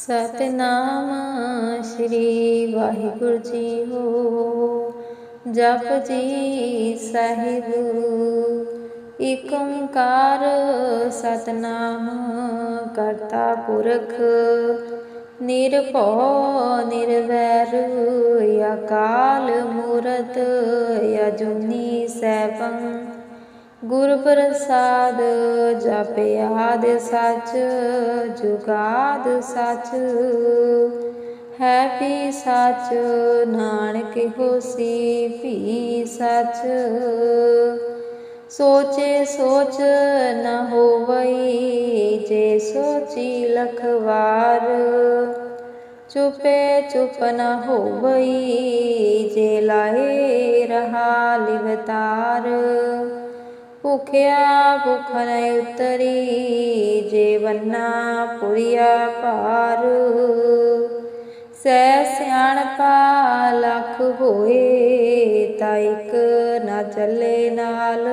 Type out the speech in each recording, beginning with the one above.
सतनाम श्री वाहिगुरु जी हो। जप जी साहिब एक ओंकार सतनाम करता पुरख निरभौ निर्वैर अकाल मूरत अजूनी सैभं गुर प्रसाद जप आद सच जुगाद सच है भी सच नानक होसी भी सच सोचे सोच न होवई जे सोची लख वार चुपे चुप न होवई जे लाए रहा लिवतार भुखिया भुख न उतरी जे बन्ना पुरिया पार सै सियाणपा लख होए ता इक न चले नाल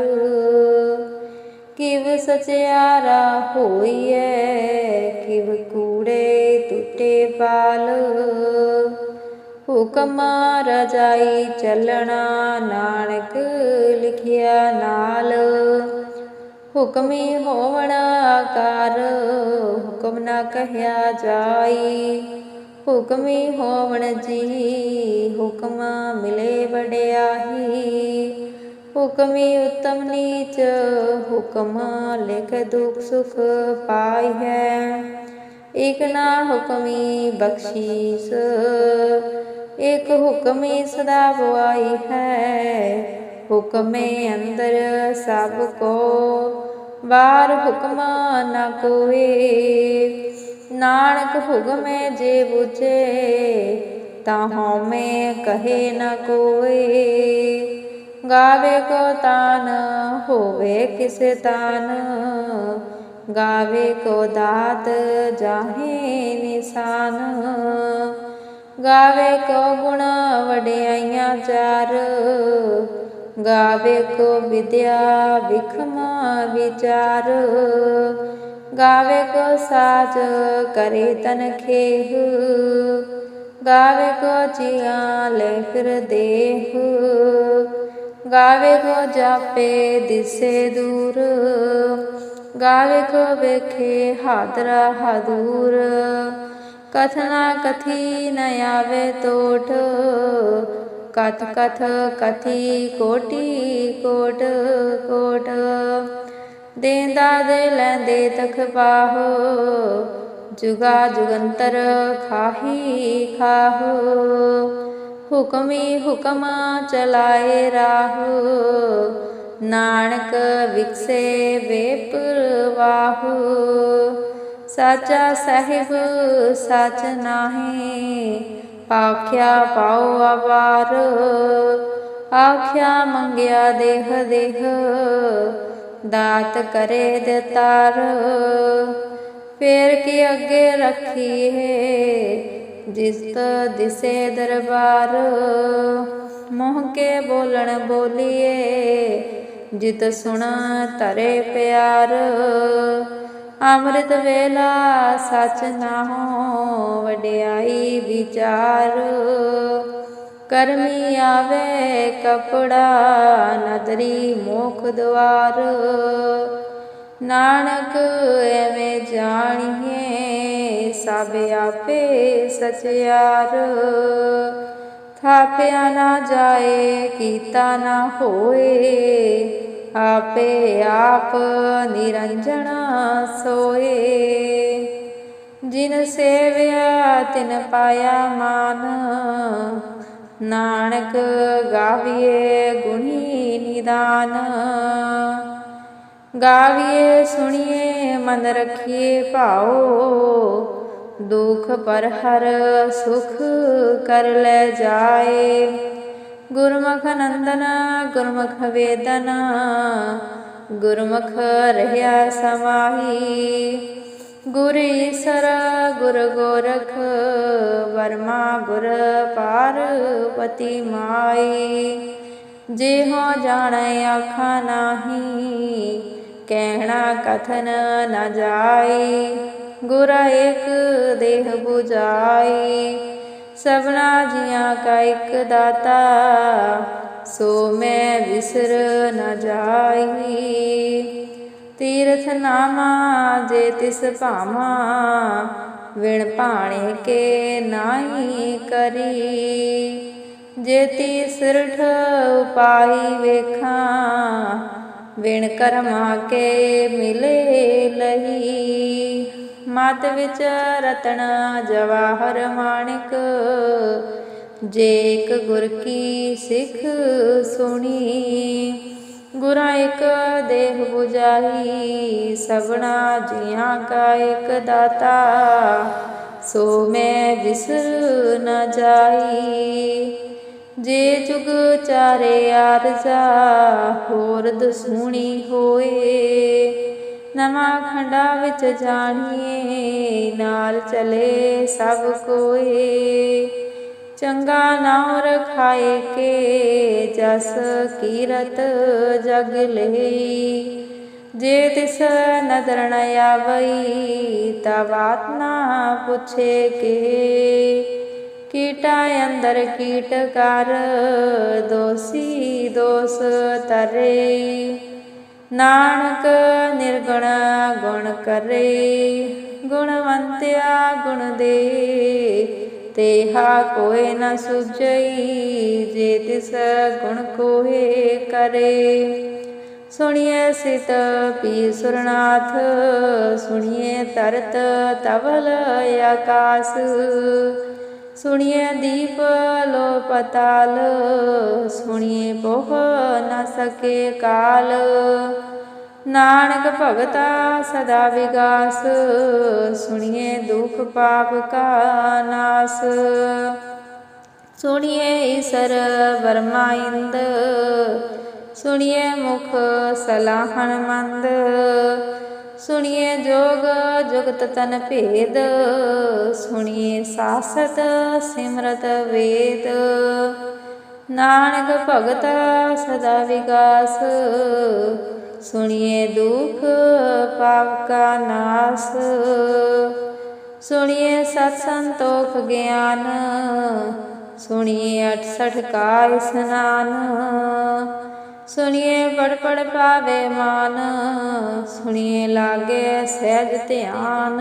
किव सचियारा होइए किव कूड़े टूटे पाल हुक्म रजाई चलना नानक लिखिया नाल हुक्मी होवना आकार हुक्म न कहिया जाई हुक्मी होवण जी हुक्म मिले वड्याही हुक्मी उत्तम नीच हुक्म लिख दुख सुख पाई है एक ना हुक्मी बख्शीस एक हुक्मी सदा बुआई है हुक्मे अंदर सब को बार हुक्म न कोए नानक हुक्मे जे बुझे ताहों में कहे न कोए गावे को तान होवे किसे तान गावे को दात जाहे निशान गावे को गुण वड्याइयां चार गावे को विद्या विखमा विचार गावे को साज करे तन खेह गावे को जिया ले फिर देह गावे को जापे दिसे दूर गावे को वेखे हादरा हादूर कथना कथी न आवे तोट कथ कथ कथी कोटि कोट कोट देंदा दे लैंदे तख बाहो जुगा जुगंतर खाही खाहो हुक्मी हुक्म चलाए राहु नानक विकसे बेपरवाहु साचा साहिब सच नाहे आख्या पाओ अवार आख्या मंगया देह देह दात करे देतार फेर के अगे रखी है जिस दिसे दरबार मोह के बोलन बोलिए जित सुन तरे प्यार अमृत वेला सच नाहो वड्याई विचार करमी आवे कपड़ा नदरी मोख द्वार नानक एवें जानिए सब आपे सचियार थाप्या ना जाए कीता ना होए आपे आप निरंजन सोए जिन सेव्या तिन पाया मान नानक गाविए गुणी निदान गाविए सुनिए मन रखिए पाओ दुख पर हर सुख कर ले जाए गुरमुख नंदना गुरमुख वेदना गुरमुख रहिया समाही गुर ईसर गुर गोरख वर्मा गुर पार्वती माई जे हो जाने आखा नाही कहना कथन न जाए गुरा एक देह बुझाई। सबना जिया का एक दाता, सो मैं विसर न जाई। तीर्थ नामा जे तिस भामा, विण पाणे के नाई करी। जेती सिरठ उपाई वेखा, विण कर्मा के मिले लही। मत विच रतन जवाहर माणिक, जे एक गुर की सिख सुनी। गुरा एक देह बुझाई, सबना जिया का एक दाता, सो मैं विसर न जाई। जे जुग चारे आरजा, होर दसूणी होए। नवा खंडा विच जाणिए, नाल चले सब कोए। चंगा नाम रखाए के, जस कीरत जग लेई। जे तिस नदर न आवई, ता बात ना पुछे के। कीटा अंदर कीटकार, दोषी दोष तरे। नानक निर्गुण गुण करे, गुणवंत्या गुण दे। तेहा कोय न सुझई, जे तिस गुण कोहे करे। सुनिए सित पी सुरनाथ, सुनिए तरत तवल आकाश। सुनिए दीप लो पताल, सुनिए पोह न सके काल। नानक भगता सदा विगास, सुनिए दुख पाप का नाश। सुनिए ईसर वर्मा इंद, सुनिए मुख सलाहन मंद। सुनिए जोग जुगत तन भेद, सुनिए सासत सिमरत वेद। नानक भगता सदा विगास, सुनिए दुख पाप का नाश। सुनिए सत संतोख ज्ञान, सुनिए 68 का स्नान। सुनिए पढ़ पढ़ पावे मान, सुनिए लागे सहज ध्यान।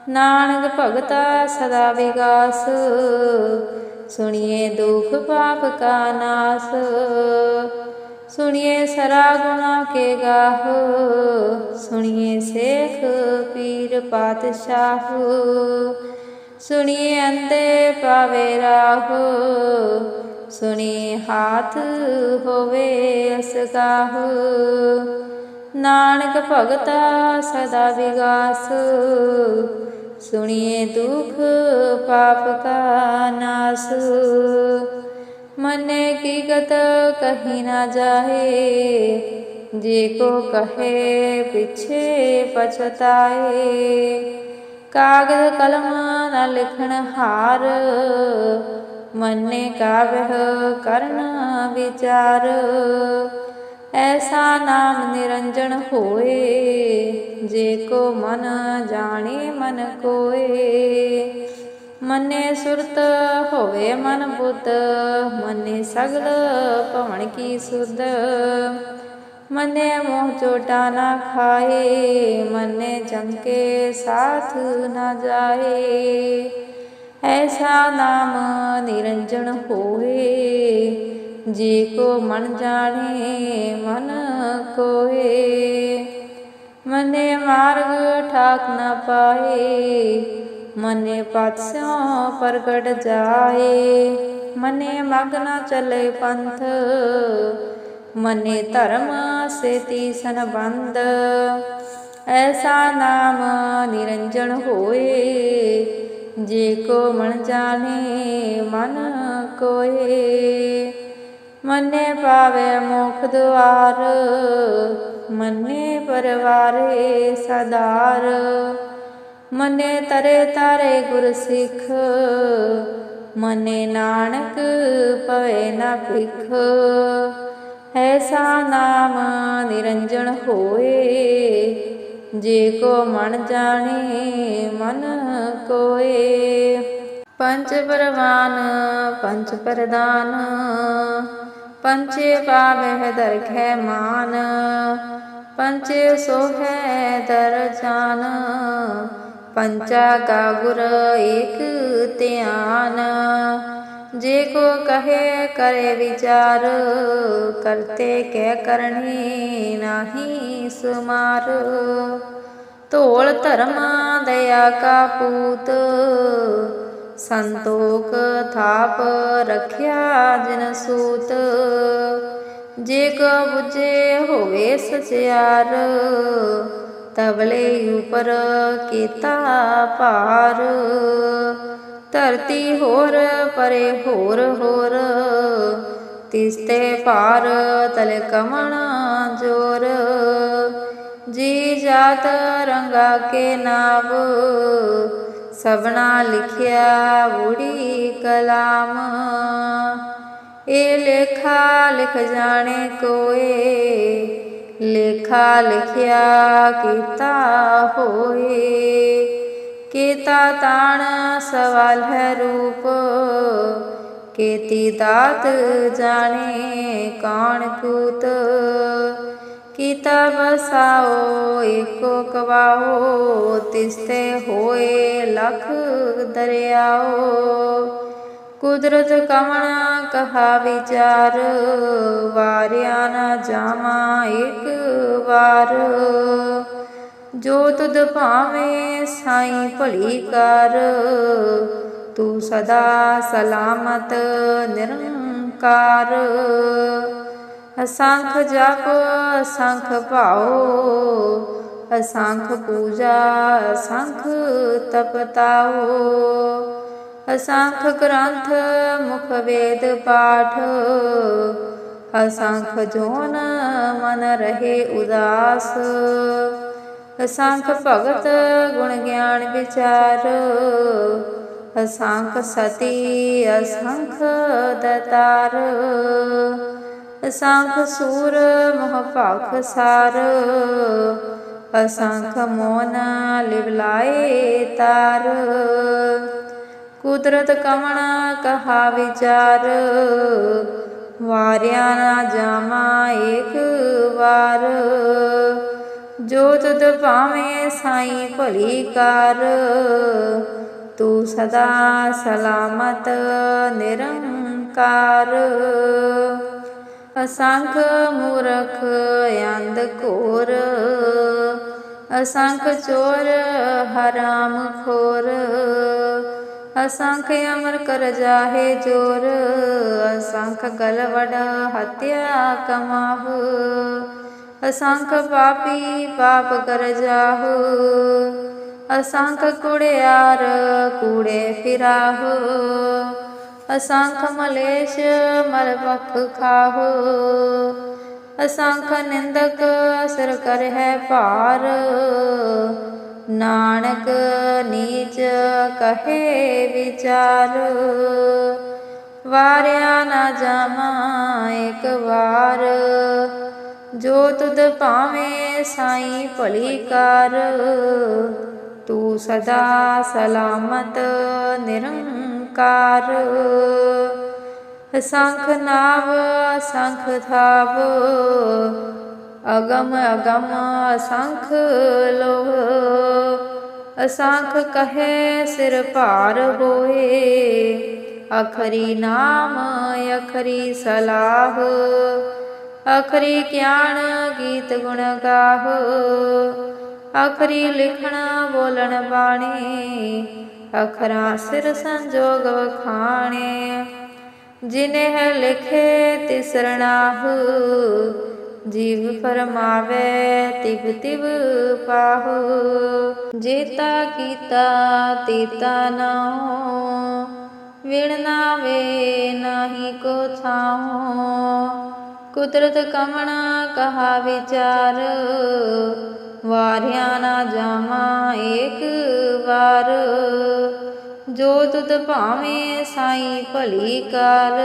नानक भगता सदा विगास, सुनिए दुख पाप का नाश। सुनिए सरा गुना के गाह, सुनिए शेख पीर पातशाह। सुनिए अंधे पावे राह, सुनिए हाथ होवे असगाह। नानक भगता सदा विगास, सुनिए दुख पाप का नाश। मने की गत कहीं ना जाए, जे को कहे पीछे पछताए। कागज कलम न लिखण हार, मने का वह करना विचार। ऐसा नाम निरंजन होए, जे को मन जाने मन कोए। मने सुरत होवे मन बुद्ध, मने सगल पवन की सुध। मने मोह चोटा ना खाए, मने चमके साथ न जाए। ऐसा नाम निरंजन होए, जे को मन जाने मन कोए। मने मार्ग ठाक न पाए, मने पथ स्यों प्रगट जाए। मने मग न चले पंथ, मने धर्म से तीसन बंद। ऐसा नाम निरंजन होए, जे को मन जाने मन कोए। मने पावे मोख द्वार, मने परवारे सदार। मने तरे तारे गुर सिख, मने नानक पवे न भिख। ऐसा नाम निरंजन होए, जे को मन जाने मन कोए। पंच परवान पंच प्रदान पंचे पावह दरखै मान। पंचे सोहै दर जान पंचा का गुर एक ध्यान। जे को कहे करे विचार करते कै करनी नाही सुमार। तोल धर्म दया का पूत संतोख थाप रखिया जिन सूत। जे को बुझे होवे सचियार तबले ऊपर केता पार। धरती होर परे होर होर तिसते पार तल कमण जोर। जी जात रंगा के नाव सबना लिखिया बूढ़ी कलाम। ए लेखा लिख जाने कोए लेखा लिखिया कीता होए। केता ताण सवाल है रूप केती दात जाने कौन कूत। कीता बसाओ एको कवाओ तिसते होए लख दरियाओ। कुदरत कमण कहा विचार वारिया न जामा एक बार। जो तुद भावे साईं भली कर तू सदा सलामत निरंकार। असंख जप असंख भाओ असंख पूजा असंख तपताओ। असंख ग्रंथ मुख वेद पाठ असंख जोन मन रहे उदास। असंख भगत गुण ज्ञान विचार असंख सती असंख दतार। असंख सूर मोह पाख सार असंख मोन लिवलाए तार। कुदरत कमण कहा विचार वारिया ना जामा एक बार। जो तुद भावे साईं भली कार तू सदा सलामत निरंकार। असंख मूरख अंध घोर असंख चोर हराम खोर। असंख अमर कर जाहे जोर असंख गलवड हत्या कमाहु। असंख पापी पाप कर जाहु असंख कुड़ियार कूड़े फिराहु। असंख मलेश मल पख खाहु असंख निंदक सिर कर है पार। नानक नीच कहे विचार वारिया ना जामा एक बार। जो तुद पावे साईं भली कार तू सदा सलामत निरंकार। असंख नाव असंख थाव अगम अगम असंख लोह। असंख कहे सिर भार होए अखरी नाम अखरी सलाह। अखरी ज्ञान गीत गुण गाहो अखरी लिखण बोलन बाणी। अखरा सिर संजोग वखाणे जिन्हें लिखे तिसरनाहु। जीव फरमावे तिब तिब पाहु जेता कीता तेता नाहो। विण नावे नाही को छाओ कुदरत कमण कहा विचार। वारिया ना जामा एक बार। जो तुद भावे साईं भली कार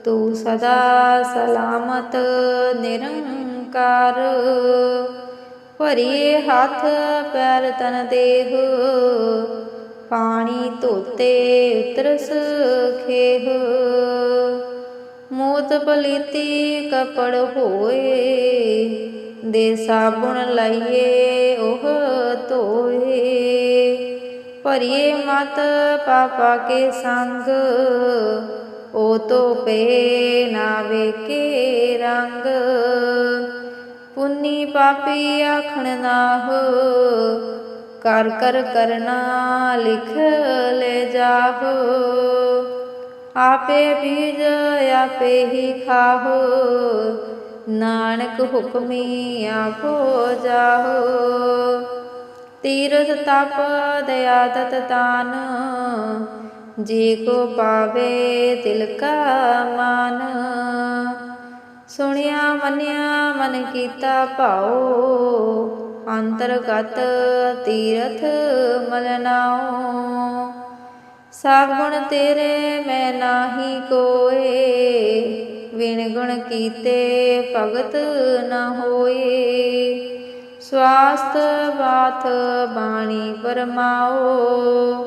तू सदा सलामत निरंकार। ਭਰੀਏ ਹੱਥ ਪੈਰ ਤਨ ਦੇਹ, ਪਾਣੀ ਧੋਤੇ ਉਤਰਸ ਖੇਹ। ਮੂਤ ਪਲੀਤੀ ਕਪੜ ਹੋਏ, ਦੇ ਸਾਬੁਣ ਲਾਈਏ ਉਹ ਧੋਏ। ਭਰੀਏ ਮਤ ਪਾਪਾ ਕੇ ਸੰਗ, ਉਹ ਧੋਪੇ ਨਾ ਵੇਖੇ ਰੰਗ। ਪੁੰਨੀ ਪਾਪੀ ਆਖਣ ਨਾਹੁ, ਕਰ ਕਰ ਕਰਨਾ ਲਿਖ ਲੈ ਜਾਹੁ। ਆਪੇ ਬੀਜ ਆਪੇ ਹੀ ਖਾਹੁ, ਨਾਨਕ ਹੁਕਮੀ ਆਪੋ ਜਾਹੁ। ਤੀਰਥ ਤਪ ਦਇਆ ਦਤ ਦਾਨ, ਜੇ ਕੋ ਪਾਵੇ ਤਿਲ ਕਾ ਮਾਨ। ਸੁਣਿਆ ਮੰਨਿਆ ਮਨ ਕੀਤਾ ਭਾਉ, ਅੰਤਰਗਤ ਤੀਰਥ ਮਲ ਨਾਉ। ਸਭ ਗੁਣ ਤੇਰੇ ਮੈਂ ਨਾਹੀ ਕੋਏ, ਵਿਣ ਗੁਣ ਕੀਤੇ ਭਗਤ ਨ ਹੋਏ। ਸਵਾਸਥ ਬਾਥ ਬਾਣੀ ਪਰਮਾਓ,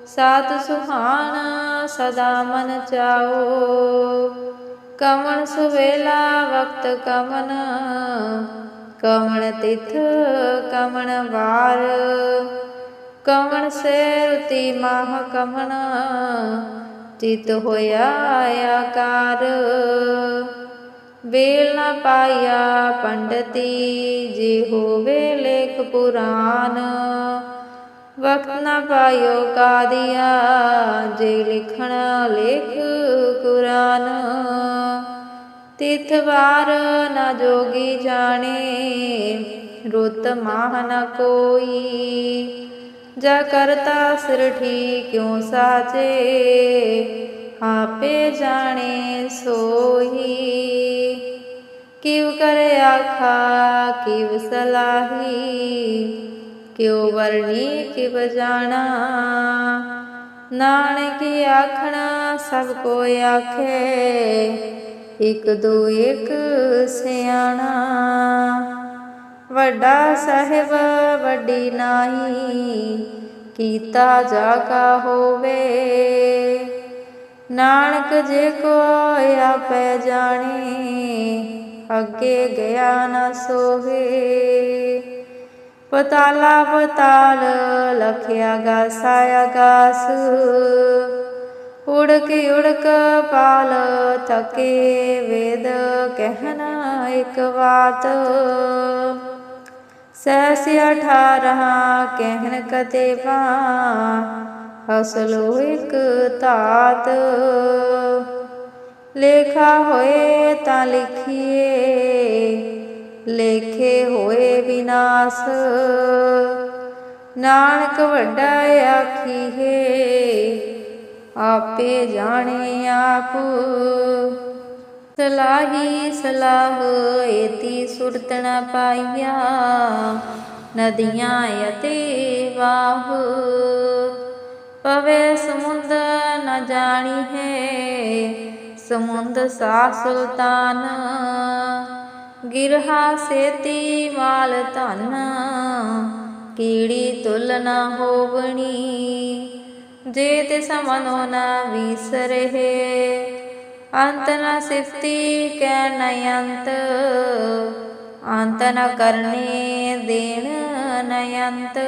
ਸਾਧ ਸੁਹਾਣ ਸਦਾ ਮਨ ਚਾਓ। ਕਵਣ ਸੁਵੇਲਾ ਵਕਤ ਕਵਣ, ਕਵਣ ਤਿਥ ਕਵਣ ਵਾਰ। ਕਵਣ ਸੇ ਰੁਤੀ ਮਾਹ ਕਵਣ, ਚਿਤ ਹੋਇਆ ਆਕਾਰ। ਵੇਲ ਨਾ ਪਾਇਆ ਪੰਡਤੀ, ਜੇ ਹੋਵੇ ਲੇਖ ਪੁਰਾਨ। ਵਕਤ ਨਾ ਪਾਇਓ ਕਾਦੀਆ, ਜੇ ਲਿਖਣ ਲੇਖ ਕੁਰਾਨ। ਤਿਥ ਵਾਰ ਨਾ ਜੋਗੀ ਜਾਣੇ, ਰੁੱਤ ਮਾਹ ਨ ਕੋਈ। ਜਾ ਕਰਤਾ ਸਿਰਠੀ ਕਿਉ ਸਾਚੇ, ਆਪੇ ਜਾਣੇ ਸੋਈ। ਕਿਵ ਕਰ ਆਖਾ ਕਿਵ ਸਲਾਹੀ, ਕਿਉ ਵਰਣੀ ਕਿਵ ਜਾਣਾ। ਨਾਨਕ ਆਖਣਾ ਸਭ ਕੋ ਆਖੇ, ਇਕ ਦੂ ਇਕ ਸਿਆਣਾ। ਵੱਡਾ ਸਾਹਿਬ ਵੱਡੀ ਨਾਹੀ, ਕੀਤਾ ਜਾ ਕਾ ਹੋਵੇ। ਨਾਨਕ ਜੇ ਕੋ ਆਪੇ ਜਾਣੇ, ਅੱਗੇ ਗਿਆ ਨ ਸੋਵੇ। ਪਤਾਲਾ ਪਤਾਲ ਲਖਿਆ ਗਾਸਾ ਆਗਾਸ, ਉੜਕ ਉੜਕ ਪਾਲ ਥਕੇ। ਵੇਦ ਕਹਿਣਾ ਇਕ ਬਾਤ, ਸਹਿਸ 18 ਕਹਿਣ ਕਤੇਵਾ। ਹਸਲੋ ਇਕ ਧਾਤ, ਲੇਖਾ ਹੋਏ ਤਾਂ ਲਿਖੀਏ, ਲੇਖੇ ਹੋਏ ਵਿਨਾਸ਼। ਨਾਨਕ ਵੱਡਾ ਆਖੀਏ, ਆਪੇ ਜਾਣੇ ਆਪ। ਸਲਾਹੀ ਸਲਾਹ ਏਤੀ ਸੁਰਤ ਨ ਪਾਈਆ, ਨਦੀਆਂ ਅਤੇ ਵਾਹ। ਪਵੇ ਸਮੁੰਦ ਨ ਜਾਣੀ ਹੈ, ਸਮੁੰਦ ਸਾ ਸੁਲਤਾਨ। ਗਿਰਹਾ ਸੇਤੀ ਮਾਲ ਧਨ, ਕੀੜੀ ਤੁਲ ਨ ਹੋਵਣੀ। ਜੇ ਤਿਸ ਮਨੋ ਨ ਵੀਸਰਹਿ, ਅੰਤ ਨ ਸਿਫਤੀ ਕੈ ਨ ਅੰਤ। ਅੰਤ ਨ ਕਰਨੇ ਦੇਣ ਨ ਅੰਤ,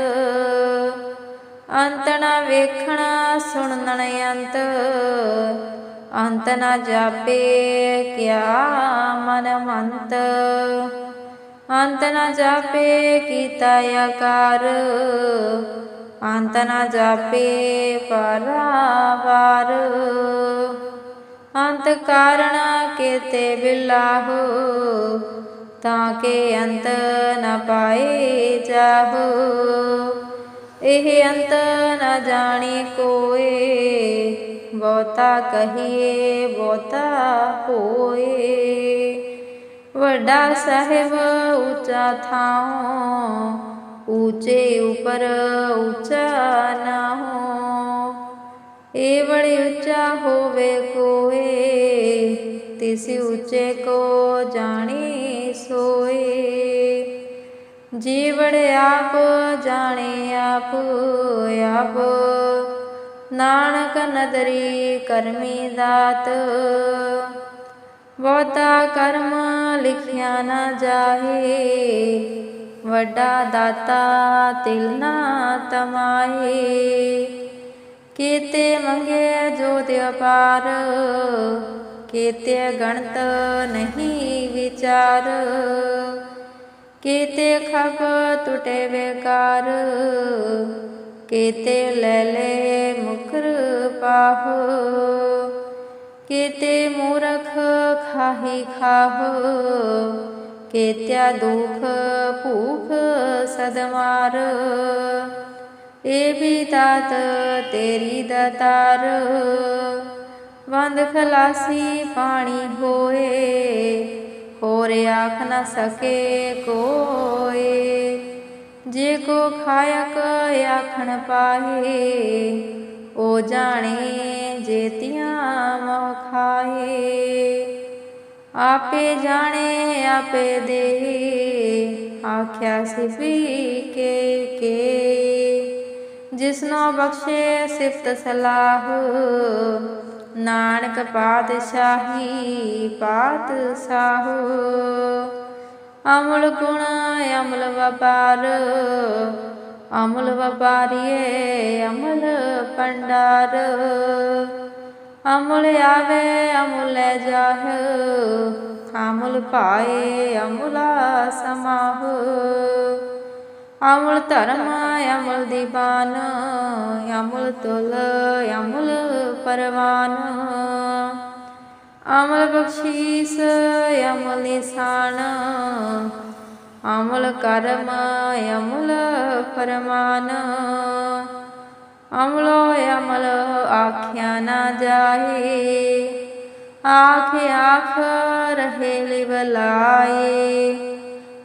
ਅੰਤ ਨ ਵੇਖਣਾ ਸੁਣਨ ਅੰਤ। ਅੰਤ ਨ ਜਾਪੇ ਕਿਆ ਮਨ ਮੰਤ, ਅੰਤ ਨ ਜਾਪੇ ਕੀਤਾ ਆਕਾਰ। ਅੰਤ ਨ ਜਾਪੇ ਪਾਰਾਵਾਰ, ਅੰਤ ਕਾਰਣ ਕੇਤੇ ਬਿਲਾਹੁ। ਤਾਂ ਕੇ ਅੰਤ ਨ ਪਾਏ ਜਾਹੁ, ਇਹ ਅੰਤ ਨ ਜਾਣੇ ਕੋਏ। ਬਹੁਤਾ ਕਹੀਏ ਬਹੁਤਾ ਹੋਏ, ਵੱਡਾ ਸਾਹਿਬ ਉੱਚਾ ਥਾਉ। ਊਚੇ ਉਪਰ ਉੱਚਾ ਨਾਹੁ, ਇਹ ਬੜੇ ਉੱਚਾ ਹੋਵੇ ਕੋਏ। ਤਿਸ ਉੱਚੇ ਕੋ ਜਾਣੇ ਸੋਏ, ਜੀਵੜ ਆਪ ਜਾਣੇ ਆਪ ਆਪ, ਨਾਨਕ ਨਦਰੀ ਕਰਮੀ ਦਾਤ। ਬਹੁਤਾ ਕਰਮ ਲਿਖਿਆ ਨਾ ਜਾਹੇ, ਵੱਡਾ ਦਾਤਾ ਤਿਲ ਨਾ ਤਮਾਹੇ। ਕੀਤੇ ਮੰਗੇ ਜੋਤਿ ਅਪਾਰ, ਕੀਤੇ ਗਣਤ ਨਹੀਂ ਵਿਚਾਰ। ਕੀਤੇ ਖਪ ਟੁਟੇ ਬੇਕਾਰ, ਕੀਤੇ ਲੈ ਲੈ ਮੁਕਰ ਪਾਹੋ। ਕੀਤੇ ਮੂਰਖ ਖਾਹੀ ਖਾਹੋ, ਕੀਤਿਆ ਦੁਖ ਭੂਖ ਸਦਮਾਰ। ਇਹ ਵੀ ਦਾਤ ਤੇਰੀ ਦਾਤਾਰ, ਬੰਦ ਖਲਾਸੀ ਪਾਣੀ ਹੋਏ। ਹੋਰ ਆਖ ਨਾ ਸਕੇ ਕੋਏ, ਜੇ ਕੋ ਖਾਇਕ ਆਖਣ ਪਾਏ। ਉਹ ਜਾਣੇ ਜੇਤੀਆਂ ਮੋਹ ਖਾਏ। ਆਪੇ ਜਾਣੇ ਆਪੇ ਦੇ, ਆਖਿਆ ਸਿਫੀ ਕੇ। ਜਿਸਨੋ ਬਖਸ਼ੇ ਸਿਫਤ ਸਲਾਹ, ਨਾਨਕ ਪਾਤਸ਼ਾਹੀ ਪਾਤਸ਼ਾਹ। ਅਮਲ ਗੁਣ ਅਮਲ ਵਪਾਰ, ਅਮਲ ਵਪਾਰੀਏ ਅਮਲ ਭੰਡਾਰ। ਅਮੁਲ ਆਵੇ ਅਮੁਲ ਲੈ ਜਾਹਿ, ਅਮੁਲ ਪਾਏ ਅਮੁਲਾ ਸਮਾਹ। ਅਮੁਲ ਧਰਮ ਅਮੁਲ ਦੀਵਾਨ, ਅਮੁਲ ਤੁਲ ਅਮੁਲ ਪਰਵਾਨ। ਅਮੁਲ ਬਖਸ਼ੀਸ ਅਮੁਲ ਨਿਸ਼ਾਨ, ਅਮੁਲ ਕਰਮ ਅਮੁਲ ਫਰਮਾਨ। ਅਮਲੋ ਅਮਲ ਆਖਿਆ ਨਾ ਜਾਏ, ਆਖ ਆਖ ਰਹੇ ਲਿਵ ਲਾਏ।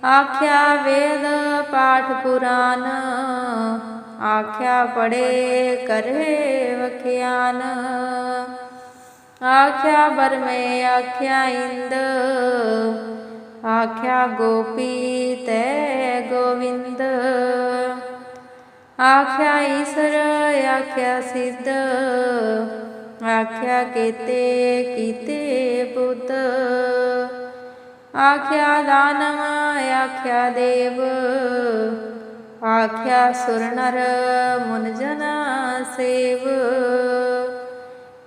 ਆਖਿਆ ਵੇਦ ਪਾਠ ਪੁਰਾਨ, ਆਖਿਆ ਪੜੇ ਕਰੇ ਵਖਿਆਨ। ਆਖਿਆ ਬਰਮੇ ਆਖਿਆ ਇੰਦ, ਆਖਿਆ ਗੋਪੀ ਤੈ ਗੋਵਿੰਦ। ਆਖਿਆ ਈਸਰ ਆਖਿਆ ਸਿੱਧ, ਆਖਿਆ ਕੀਤੇ ਕੀਤੇ ਬੁੱਧ। ਆਖਿਆ ਦਾਨਵ ਆਖਿਆ ਦੇਵ, ਆਖਿਆ ਸੁਰ ਨਰ ਮੁਨ ਜਨਾ ਸੇਵ।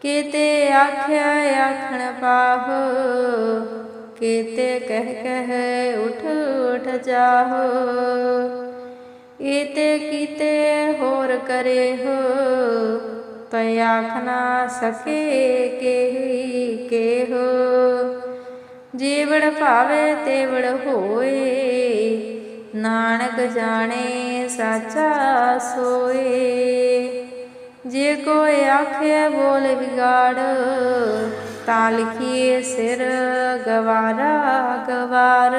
ਕੀਤੇ ਆਖਿਆ ਆਖਣ ਪਾਹ, ਕੀਤੇ ਕਹਿ ਕਹਿ ਉਠ ਉਠ ਜਾਹ। ਏਤੇ ਕੀਤੇ ਹੋਰ ਕਰੇ ਹੋ, ਤੈ ਆਖ ਨਾ ਸਕੇ ਕੇਹੋ। ਜੀਵੜ ਭਾਵੇ ਤੇਵੜ ਹੋਏ, ਨਾਨਕ ਜਾਣੇ ਸਾਚਾ ਸੋਏ। ਜੇ ਕੋਈ ਆਖੇ ਬੋਲ ਵਿਗਾੜ, ਤਾਂ ਲਿਖੀਏ ਸਿਰ ਗਵਾਰਾ ਗਵਾਰ।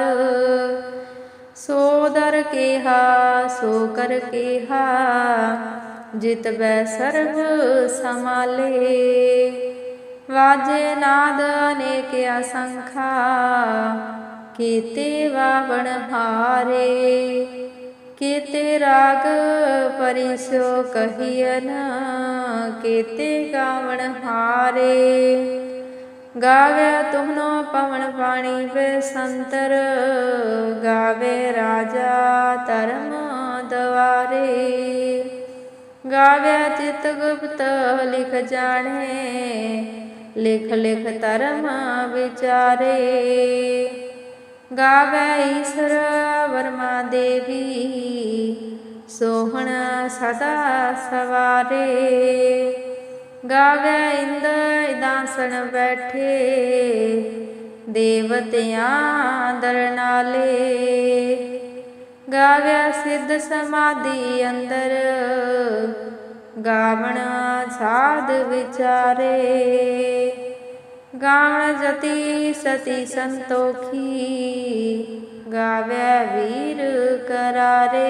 ਸੋ ਦਰ ਕੇਹਾ ਸੋ ਕਰ ਕੇਹਾ, ਜਿਤ ਬੈ ਸਰਬ ਸਮਾਲੇ। ਵਾਜੇ ਨਾਦ ਅਨੇਕ ਅਸੰਖਾ, ਕੀਤੇ ਵਾਵਣ ਹਾਰੇ। ਕੀਤੇ ਰਾਗ ਪਰਿਸੋ ਕਹੀਅਨ, ਕੀਤੇ ਗਾਵਣ ਹਾਰੇ। ਗਾਵੇ ਤੁਮਨੋ ਪਵਨ ਪਾਣੀ ਬੇਸੰਤਰ, ਗਾਵੇ ਰਾਜਾ ਧਰਮ ਦਵਾਰੇ। ਗਾਵੇ ਚਿਤ ਗੁਪਤ ਲਿਖ ਜਾਣੇ, ਲਿਖ ਲਿਖ ਧਰਮ ਵਿਚਾਰੇ। ਗਾਵੇ ਈਸਰ ਵਰਮਾ ਦੇਵੀ, ਸੋਹਣ ਸਦਾ ਸਵਾਰੇ। ਗਾਵੇ ਇੰਦ ਇਦਾਸਣ ਬੈਠੇ, ਦੇਵਤਿਆਂ ਦਰ ਨਾਲੇ। ਗਾਵੇ ਸਿੱਧ ਸਮਾਧੀ ਅੰਦਰ, ਗਾਵਣ ਸਾਧ ਵਿਚਾਰੇ। ਗਾਵਣ ਜਤੀ ਸਤੀ ਸੰਤੋਖੀ, ਗਾਵੇ ਵੀਰ ਕਰਾਰੇ।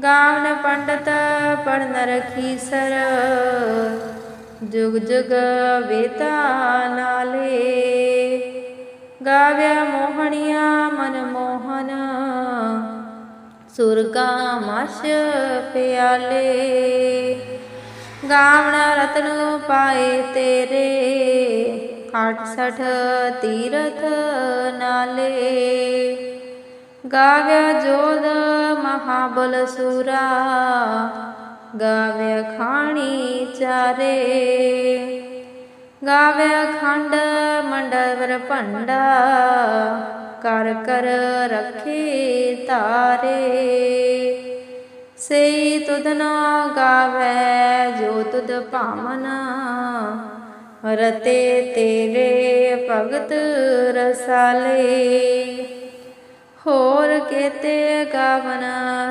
ਗਾਵਣ ਪੰਡਤ ਪੜਨ ਰਖੀਸਰ, ਜੁਗ ਜੁਗ ਵੇਤਾ ਨਾਲੇ। ਗਾਵੇ ਮੋਹਣੀਆਂ ਮਨ ਮੋਹਨ, ਸੁਰਗਾ ਮਛ ਪਿਆਲੇ। ਗਾਵਣਾ ਰਤਨ ਪਾਏ ਤੇਰੇ, 68 ਤੀਰਥ ਨਾਲੇ। ਗਾਵਿਆ ਜੋਧ ਮਹਾਬਲ ਸੂਰਾ, ਗਾਵਿਆ ਖਾਣੀ ਚਾਰੇ। ਗਾਵਿਆ ਖੰਡ ਮੰਡਵਰ ਭੰਡਾ, ਕਰ ਕਰ ਰੱਖੇ ਧਾਰੇ। ਸਈ ਤੁਧਨੋ ਗਾਵੈ ਜੋ ਤੁਧ ਭਾਵਨ, ਰਤੇ ਤੇਰੇ ਭਗਤ ਰਸਾਲੇ। ਹੋਰ ਕੇਤੇ ਗਾਵਨ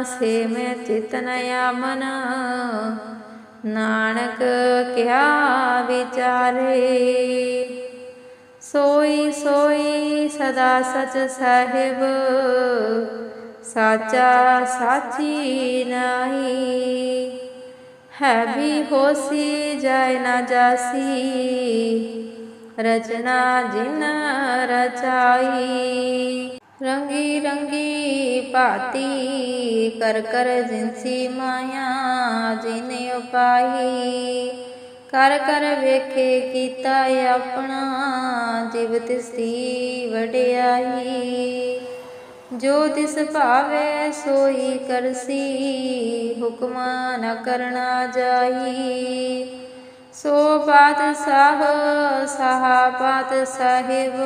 ਸੇ ਮੈਂ ਚਿਤ ਨ ਆਵਨ, ਨਾਨਕ ਕਿਆ ਵਿਚਾਰੇ। ਸੋਈ ਸੋਈ ਸਦਾ ਸਚ ਸਾਹਿਬ, ਸਾਚਾ ਸਾਚੀ ਨਾਹੀ। ਹੈ ਵੀ ਹੋਸੀ ਜਾਇ ਨਾ ਜਾਸੀ, ਰਚਨਾ ਜਿਨ ਰਚਾਈ। ਰੰਗੀ ਰੰਗੀ ਭਾਤੀ ਕਰ ਕਰ ਜਿਨਸੀ ਮਾਇਆ, ਜਿਨ ਉਪਾਈ। ਕਰ ਕਰ ਵੇਖੇ ਕੀਤਾ ਆਪਣਾ, ਜਿਵ ਤਿਸਦੀ ਵਡਿਆਈ। ਜੋ ਤਿਸ ਭਾਵੇ ਸੋਈ ਕਰਸੀ, ਹੁਕਮ ਨ ਕਰਨਾ ਜਾਈ। ਸੋ ਪਾਤਸ਼ਾਹ ਸਾਹਾ ਪਾਤਸ਼ਾਹਿਬ,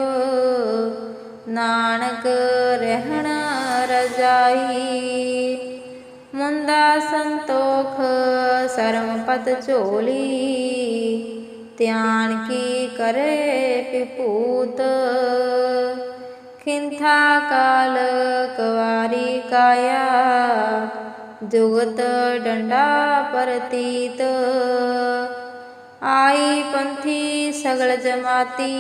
ਨਾਨਕ ਰਹਿਣ ਰਜਾਈ। ਮੁੰਦਾ ਸੰਤੋਖ ਸਰਮ ਪਤ ਝੋਲੀ, ਧਿਆਨ ਕੀ ਕਰੇ ਪਿਪੂਤ। ਖਿੰਥਾ ਕਾਲ ਕਵਾਰੀ ਕਾਇਆ, ਜੁਗਤ ਡੰਡਾ ਪ੍ਰਤੀਤ। ਆਈ ਪੰਥੀ ਸਗਲ ਜਮਾਤੀ,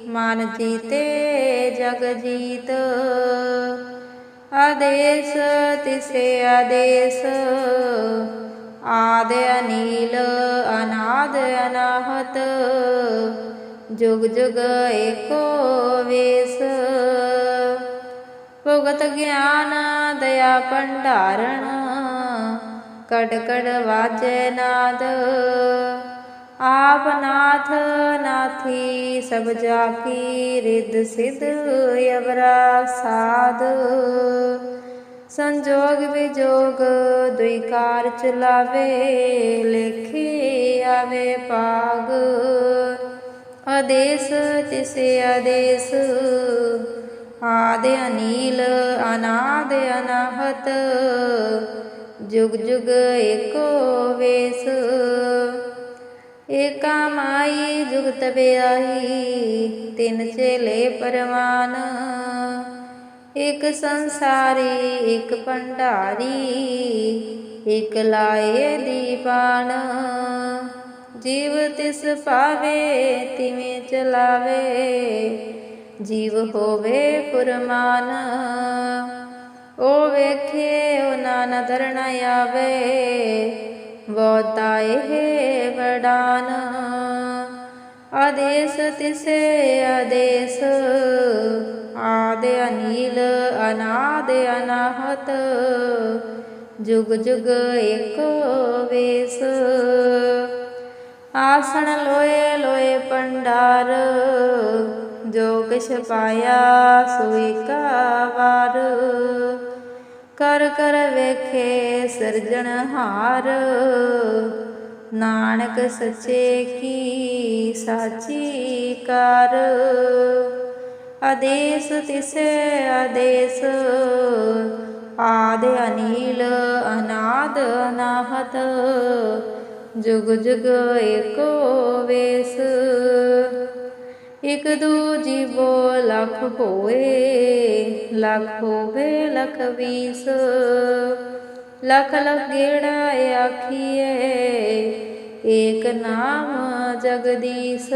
ਮਨ ਜੀਤੇ ਜਗ ਜੀਤ। ਆਦੇਸ ਤਿਸੇ ਆਦੇਸ, ਆਦਿ ਅਨੀਲ ਅਨਾਦ ਅਨਾਹਤ। ਜੁਗ ਜੁਗ ਏਕੋ ਵੇਸ, ਭੁਗਤ ਗਿਆਨ ਦਇਆ ਭੰਡਾਰਣ। ਕੜ ਕੜ ਵਾਜੈ ਨਾਦ, ਆਪ ਨਾਥ ਨਾਥੀ ਸਭ ਜਾਕੀ। ਰਿੱਧ ਸਿੱਧ ਅਵਰਾ ਸਾਧ, ਸੰਜੋਗ ਵਿਜੋਗ ਦੁਇ ਕਾਰ ਚਲਾਵੇ। ਲੇਖੇ ਆਵੇ ਪਾਗ, ਆਦੇਸ ਤਿਸੇ ਆਦੇਸ। ਆਦਿ ਅਨੀਲ ਅਨਾਦ ਅਨਾਹਤ, ਜੁਗ ਜੁਗ ਏਕੋ ਵੇਸ। ਏਕਾ ਮਾਈ ਜੁਗਤ ਬਿਆਹੀ, ਤਿਨ ਚੇਲੇ ਪਰਵਾਨ। ਇਕ ਸੰਸਾਰੀ ਇਕ ਭੰਡਾਰੀ, ਇਕ ਲਾਏ ਦੀਪਾਨ। ਜੀਵ ਤਿਸ ਪਾਵੇ ਤਿਵੇਂ ਚਲਾਵੇ, ਜੀਵ ਹੋਵੇ ਪੁਰਮਾਨ। ਓ ਵੇਖੇ ਓ ਨਾ ਨਦਰ ਨ ਆਵੇ, ਬਹੁਤਾ ਇਹ ਵਡਾਨ। ਆਦੇਸ ਤਿਸੇ ਆਦੇਸ, ਆਦਿ ਅਨੀਲ ਅਨਾਦ ਅਨਾਹਤ। ਜੁਗ ਜੁਗ ਏਕੋ ਵੇਸ। ਆਸਣ ਲੋਏ ਲੋਏ ਭੰਡਾਰ, ਜੋ ਕਿਛ ਪਾਇਆ ਸੋਈ ਕਾ ਵਾਰ। ਕਰ ਕਰ ਵੇਖੇ ਸਿਰਜਣਹਾਰ, ਨਾਨਕ ਸੱਚੇ ਕੀ ਸਾਚੀ ਕਾਰ। ਆਦੇਸ ਤਿਸੇ ਆਦੇਸ, ਆਦਿ ਅਨੀਲ ਅਨਾਦ ਅਨਾਹਤ। ਜੁਗ ਜੁਗ ਏਕੋ ਵੇਸ। ਇਕ ਦੂਜੀ ਬੋ ਲਖ ਹੋਏ, ਲਖ ਹੋਵੇ ਲਖ ਵੀਸ। ਲਖ ਲਖ ਗੇੜਾ ਆਖੀਏ, ਏਕ ਨਾਮ ਜਗਦੀਸ਼।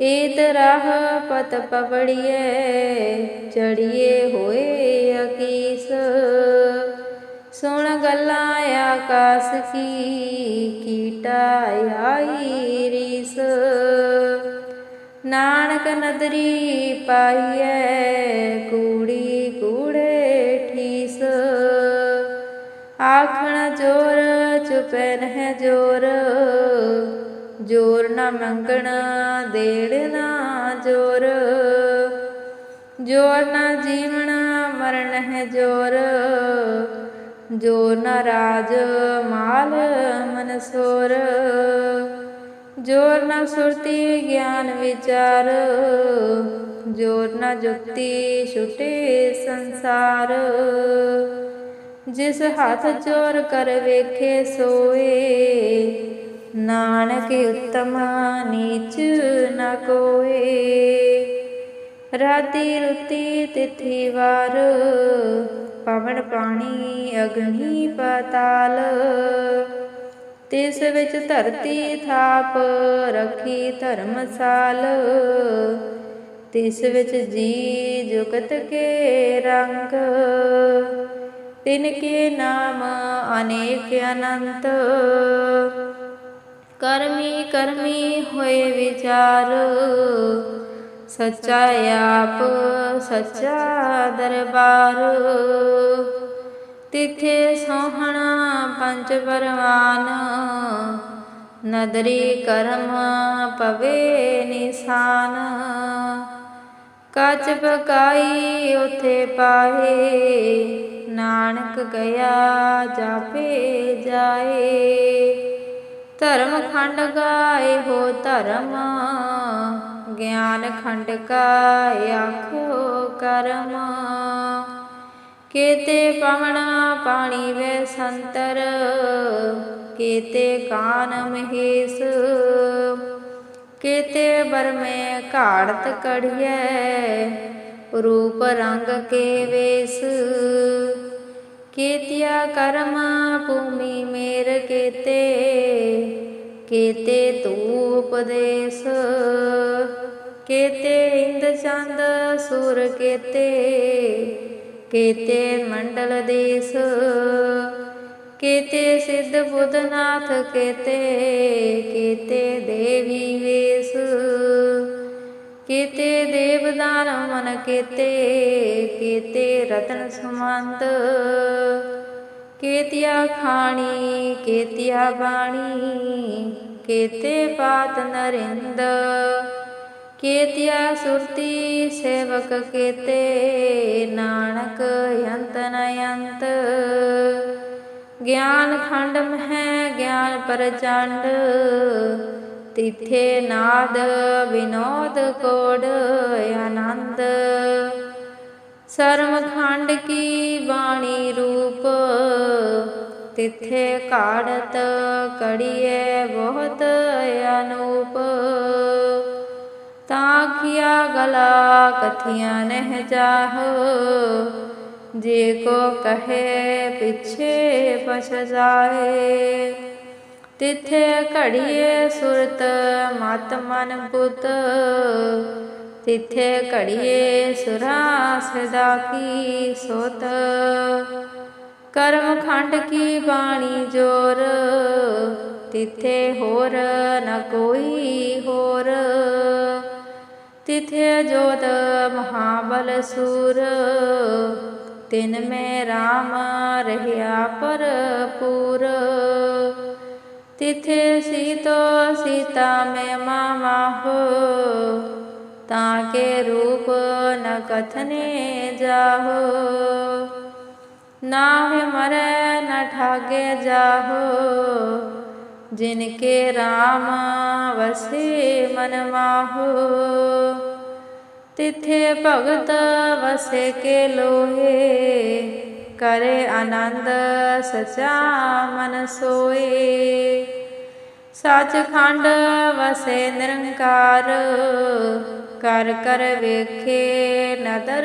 ਏਤ ਰਾਹ ਪਤ ਪਵੜੀਏ, ਚੜੀਏ ਹੋਏ ਅਕੀਸ। ਸੁਣ ਗੱਲਾਂ ਆਕਾਸ ਕੀ, ਕੀਟਾ ਆਈ ਰੀਸ। ਨਾਨਕ ਨਦਰੀ ਪਾਈਐ, ਕੂੜੀ ਕੂੜੇ आखण जोर चुपै नह जोर, जोर न मंगण देड़ ना जोर, जोर न जीवण मरण है जोर, जोर न राज माल मन सोर, जोर न सुरति ज्ञान विचार, जोर न जुक्ति छुटे संसार, जिस हाथ जोर कर वेखे सोए, नानक उत्तम नीच न कोए। राति रुति तिथि वार, पवन पानी अग्नि पाताल, तिस विच धरती थाप रखी धर्मसाल, तिस विच जी जुगत के रंग, तिनके नाम अनेक अनंत। कर्मी कर्मी होए विचार, सच्चा आप सच्चा दरबार, तिथे सोहना पंच परवान, नदरी कर्म पवे निशान, काच पकाई उथे पाए, नानक गया जापे जाए, धर्म खंड गाए हो धर्म, ज्ञान खंड का आखो कर्म, केते पवन पानी वे संतर, केते कान महेश, केते बर में घाड़त कढ़िए, रूप रंग के वेश, केतिया कर्म भूमि मेर केते, केते धूप देश, केते इंद चंद सूर केते, केते मंडल देश, केते सिद्ध बुधनाथ केते, केते देवी वेश, केते देवदान मन केते, केते रतन सुमंत, केतिया खाणी केतिया बाणी, केते पात नरिंद, केतिया सुरती सेवक केते, नानक यंत नयंत। ज्ञान खंड में ज्ञान प्रचंड, तिथे नाद विनोद कोड आनंद, सर्व खंड की वाणी रूप, तिथे काढ़त कड़िए बहुत अनूप, ताकिया गला कथिया नह जाहो, जे को कहे पीछे पछ जाए, तिथे घड़िए सुरत मत मन बुत, तिथे घड़िए सुरा सदा की सोत, कर्म खंड की वाणी जोर, तिथे होर न कोई होर, तिथे जोत महाबल सूर, तिन में राम रहिया परपूर, तिथे सीतो सीता में माहो, ताके रूप न कथने जाहो, नाहि मरै न ठागे जाहो, जिनके राम वसे मन माहो, तिथे भगत वसे के लोहे, करे आनंद सचा मन सोए, सच खंड वसे निरंकार, कर कर वेखे नदर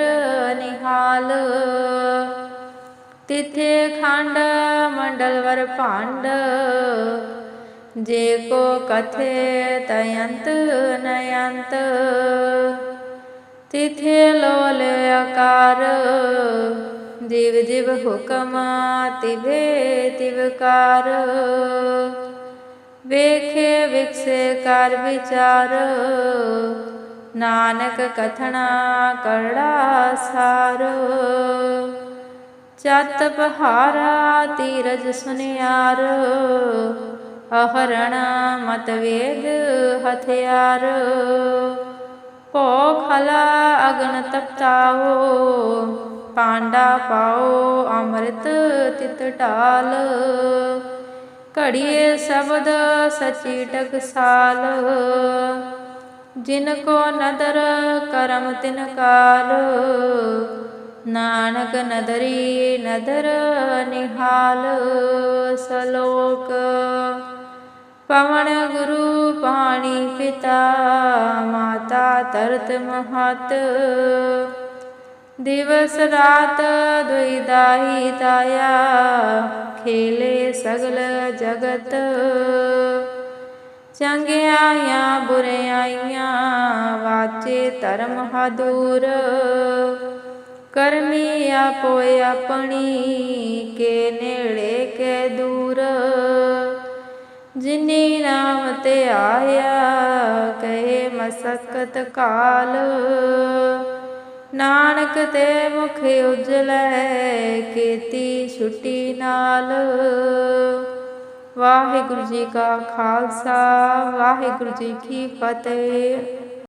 निहाल, तिथे खंड मंडल वर भांड, जे को कथे तयंत नयंत, तिथे लोल आकार, जीव जीव हुकम तिभे तिवकार, वेखे विकसे कर विचार, नानक कथना करड़ा सार, ਚਤ ਪਹਾਰਾ ਤੀਰਜ ਸੁਨਿਆਰ, ਅਹਰਣ ਮਤ ਵੇਦ ਹਥਿਆਰ। ਭੋ ਖਲਾ ਅਗਨ ਤਪਤਾਓ, ਪਾਂਡਾ ਪਾਓ ਅੰਮ੍ਰਿਤ ਤਿਤ ਢਾਲ। ਘੜੀਏ ਸ਼ਬਦ ਸਚੀ ਟਕਸਾਲ, ਜਿਨ ਕੋ ਨਦਰ ਕਰਮ ਤਿਨ ਕਾਲ। ਨਾਨਕ ਨਦਰੀ ਨਦਰ ਨਿਹਾਲ। ਸਲੋਕ। ਪਵਨ ਗੁਰੂ ਪਾਣੀ ਪਿਤਾ, ਮਾਤਾ ਧਰਤ ਮਹਤ। ਦਿਵਸ ਰਾਤ ਦੁਇ ਦਾਈ ਤਾਇਆ, ਖੇਲੇ ਸਗਲ ਜਗਤ। ਚੰਗਿਆਈਆਂ ਬੁਰਿਆਈਆਂ, ਵਾਚੇ ਧਰਮ ਹਾਦੂਰ। ਕਰਮੀ ਆਪੋ ਆਪਣੀ, ਕੇ ਨੇੜੇ ਕੇ ਦੂਰ। ਜਿਨੀ ਨਾਮ ਤੇ ਆਇਆ, ਕਹੇ ਮਸਕਤ ਕਾਲ। ਨਾਨਕ ਤੇ ਮੁਖ ਉਜਲੈ, ਕੀਤੀ ਛੁੱਟੀ ਨਾਲ। ਵਾਹਿਗੁਰੂ ਜੀ ਕਾ ਖਾਲਸਾ, ਵਾਹਿਗੁਰੂ ਜੀ ਕੀ ਫਤਿਹ।